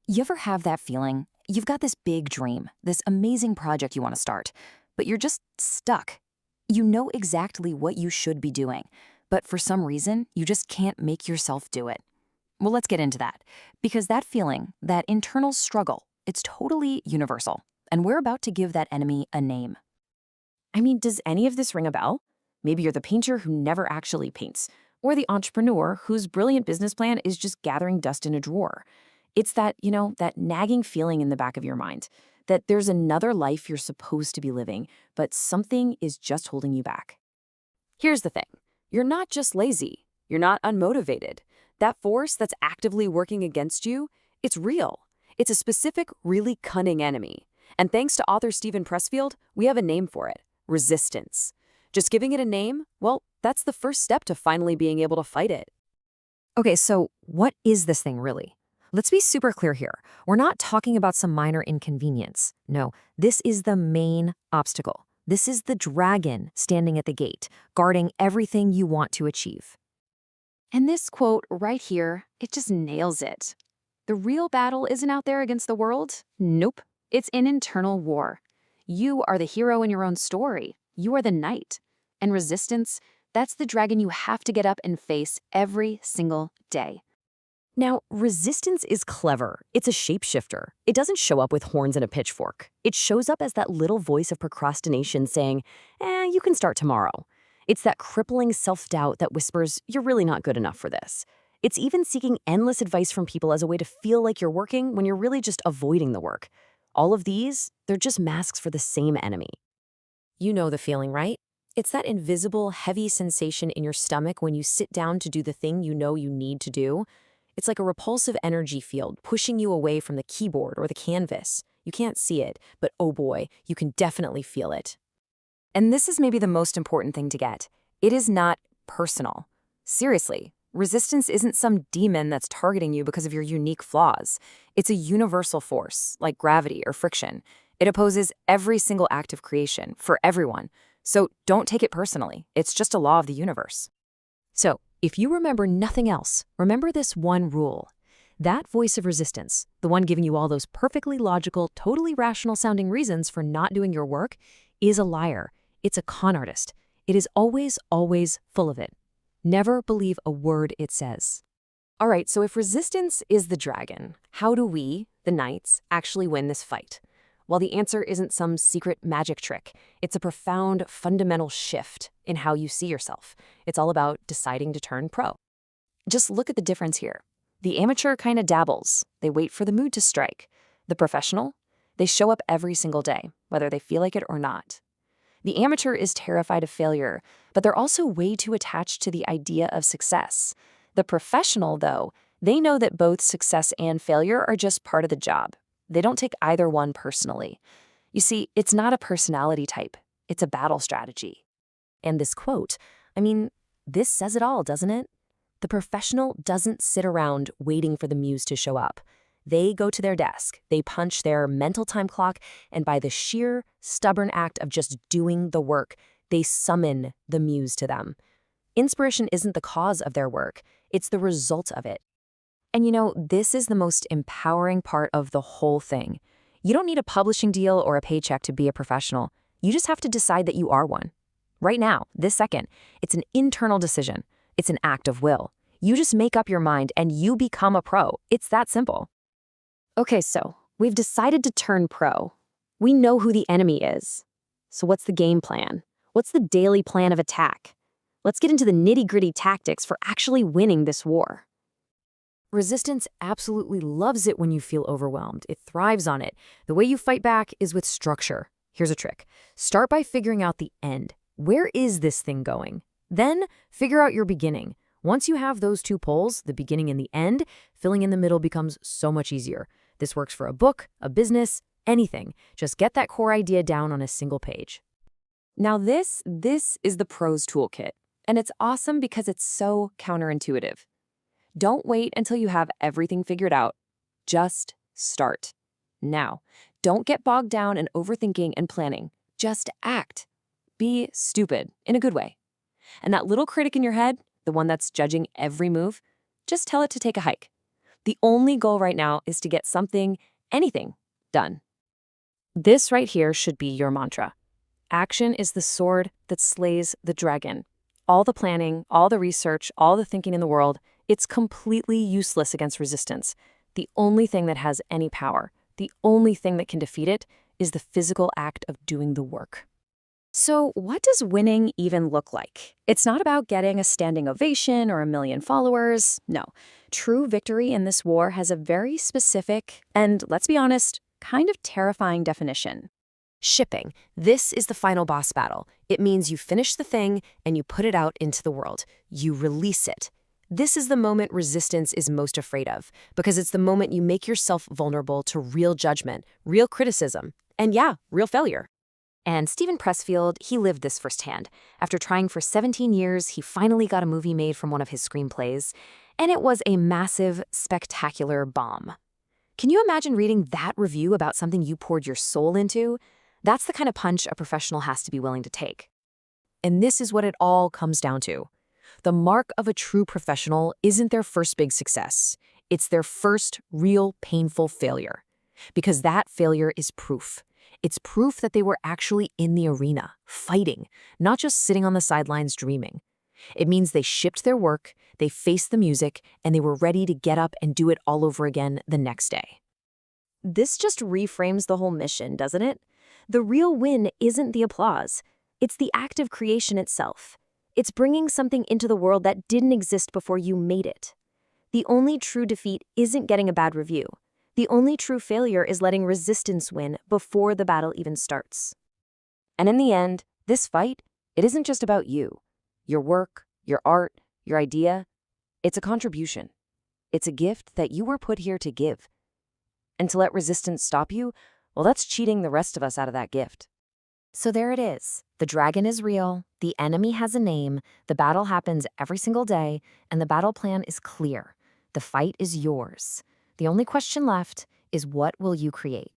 You ever have that feeling? You've got this big dream, this amazing project you want to start, but you're just stuck. You know exactly what you should be doing, but for some reason, you just can't make yourself do it. Well, let's get into that, because that feeling, that internal struggle, it's totally universal, and we're about to give that enemy a name. I mean, does any of this ring a bell? Maybe you're the painter who never actually paints, or the entrepreneur whose brilliant business plan is just gathering dust in a drawer. It's that nagging feeling in the back of your mind that there's another life you're supposed to be living, but something is just holding you back. Here's the thing. You're not just lazy. You're not unmotivated. That force that's actively working against you, it's real. It's a specific, really cunning enemy. And thanks to author Steven Pressfield, we have a name for it: resistance. Just giving it a name, well, that's the first step to finally being able to fight it. Okay, so what is this thing really? Let's be super clear here. We're not talking about some minor inconvenience. No, this is the main obstacle. This is the dragon standing at the gate, guarding everything you want to achieve. And this quote right here, it just nails it. The real battle isn't out there against the world. Nope. It's an internal war. You are the hero in your own story. You are the knight. And resistance, that's the dragon you have to get up and face every single day. Now, resistance is clever. It's a shapeshifter. It doesn't show up with horns and a pitchfork. It shows up as that little voice of procrastination saying, you can start tomorrow. It's that crippling self-doubt that whispers, you're really not good enough for this. It's even seeking endless advice from people as a way to feel like you're working when you're really just avoiding the work. All of these, they're just masks for the same enemy. You know the feeling, right? It's that invisible, heavy sensation in your stomach when you sit down to do the thing you know you need to do. It's like a repulsive energy field pushing you away from the keyboard or the canvas. You can't see it, but oh boy, you can definitely feel it. And this is maybe the most important thing to get. It is not personal. Seriously, resistance isn't some demon that's targeting you because of your unique flaws. It's a universal force, like gravity or friction. It opposes every single act of creation for everyone. So don't take it personally. It's just a law of the universe. So, if you remember nothing else, remember this one rule. That voice of resistance, the one giving you all those perfectly logical, totally rational sounding reasons for not doing your work, is a liar. It's a con artist. It is always, always full of it. Never believe a word it says. All right, so if resistance is the dragon, how do we, the knights, actually win this fight? Well, the answer isn't some secret magic trick. It's a profound, fundamental shift in how you see yourself. It's all about deciding to turn pro. Just look at the difference here. The amateur kind of dabbles. They wait for the mood to strike. The professional, they show up every single day, whether they feel like it or not. The amateur is terrified of failure, but they're also way too attached to the idea of success. The professional, though, they know that both success and failure are just part of the job. They don't take either one personally. You see, it's not a personality type. It's a battle strategy. And this quote, this says it all, doesn't it? The professional doesn't sit around waiting for the muse to show up. They go to their desk, they punch their mental time clock, and by the sheer, stubborn act of just doing the work, they summon the muse to them. Inspiration isn't the cause of their work, it's the result of it. And this is the most empowering part of the whole thing. You don't need a publishing deal or a paycheck to be a professional. You just have to decide that you are one. Right now, this second, it's an internal decision. It's an act of will. You just make up your mind and you become a pro. It's that simple. Okay, so we've decided to turn pro. We know who the enemy is. So what's the game plan? What's the daily plan of attack? Let's get into the nitty-gritty tactics for actually winning this war. Resistance absolutely loves it when you feel overwhelmed. It thrives on it. The way you fight back is with structure. Here's a trick. Start by figuring out the end. Where is this thing going? Then figure out your beginning. Once you have those two poles, the beginning and the end, filling in the middle becomes so much easier. This works for a book, a business, anything. Just get that core idea down on a single page. Now this is the pros toolkit, and it's awesome because it's so counterintuitive. Don't wait until you have everything figured out. Just start. Now, don't get bogged down in overthinking and planning. Just act. Be stupid, in a good way. And that little critic in your head, the one that's judging every move, just tell it to take a hike. The only goal right now is to get something, anything, done. This right here should be your mantra. Action is the sword that slays the dragon. All the planning, all the research, all the thinking in the world, it's completely useless against resistance. The only thing that has any power, the only thing that can defeat it, is the physical act of doing the work. So what does winning even look like? It's not about getting a standing ovation or a million followers. No. True victory in this war has a very specific and, let's be honest, kind of terrifying definition. Shipping. This is the final boss battle. It means you finish the thing and you put it out into the world. You release it. This is the moment resistance is most afraid of, because it's the moment you make yourself vulnerable to real judgment, real criticism, and yeah, real failure. And Steven Pressfield, he lived this firsthand. After trying for 17 years, he finally got a movie made from one of his screenplays, and it was a massive, spectacular bomb. Can you imagine reading that review about something you poured your soul into? That's the kind of punch a professional has to be willing to take. And this is what it all comes down to. The mark of a true professional isn't their first big success. It's their first real painful failure. Because that failure is proof. It's proof that they were actually in the arena, fighting, not just sitting on the sidelines dreaming. It means they shipped their work, they faced the music, and they were ready to get up and do it all over again the next day. This just reframes the whole mission, doesn't it? The real win isn't the applause. It's the act of creation itself. It's bringing something into the world that didn't exist before you made it. The only true defeat isn't getting a bad review. The only true failure is letting resistance win before the battle even starts. And in the end, this fight, it isn't just about you. Your work, your art, your idea. It's a contribution. It's a gift that you were put here to give. And to let resistance stop you, well, that's cheating the rest of us out of that gift. So there it is. The dragon is real, the enemy has a name, the battle happens every single day, and the battle plan is clear. The fight is yours. The only question left is, what will you create?